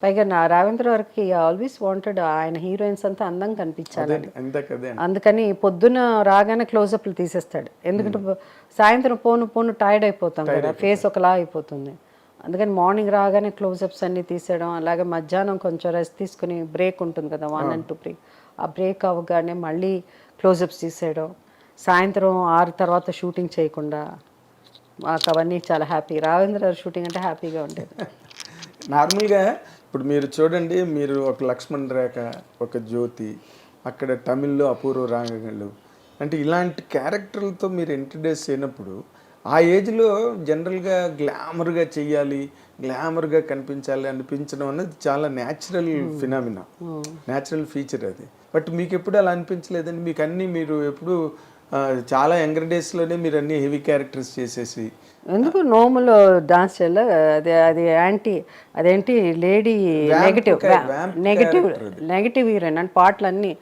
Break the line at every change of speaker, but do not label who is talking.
పైగా నా రావేంద్ర వరకు ఆల్వేస్ వాంటెడ్ ఆయన హీరోయిన్స్ అంతా అందంగా కనిపించాలని. అందుకని పొద్దున రాగానే క్లోజప్లు తీసేస్తాడు. ఎందుకంటే సాయంత్రం పోను పోను టైర్డ్ అయిపోతాం కదా, ఫేస్ ఒకలా అయిపోతుంది. అందుకని మార్నింగ్ రాగానే క్లోజప్స్ అన్నీ తీసేయడం, అలాగే మధ్యాహ్నం కొంచెం రెస్ట్ తీసుకుని బ్రేక్ ఉంటుంది కదా 1 and 2 బ్రేక్, ఆ బ్రేక్ అవ్వగానే మళ్ళీ క్లోజప్స్ తీసేయడం, సాయంత్రం 6 తర్వాత షూటింగ్ చేయకుండా. మాకు అవన్నీ చాలా హ్యాపీ. రావేంద్ర షూటింగ్ అంటే హ్యాపీగా ఉండేది.
నార్మల్గా ఇప్పుడు మీరు చూడండి, మీరు ఒక లక్ష్మణ్ రేఖ, ఒక జ్యోతి, అక్కడ తమిళ్లో అపూర్వ రాగంగళ్ళు, అంటే ఇలాంటి క్యారెక్టర్లతో మీరు ఇంట్రడ్యూస్ అయినప్పుడు ఆ ఏజ్లో జనరల్గా గ్లామర్గా చెయ్యాలి, గ్లామర్గా కనిపించాలి అనిపించడం అనేది చాలా న్యాచురల్ ఫినామినా, న్యాచురల్ ఫీచర్ అది. బట్ మీకు ఎప్పుడు అలా అనిపించలేదండి? మీకు అన్నీ మీరు ఎప్పుడు చాలా యంగర్ డేస్లోనే మీరు అన్ని హెవీ క్యారెక్టర్స్ చేసేసి
ఎందుకు నోములో డాన్స్ చేయాలి? అది అది యాంటీ, అదేంటి lady negative negative negative heroine అంటే పాటలన్నీ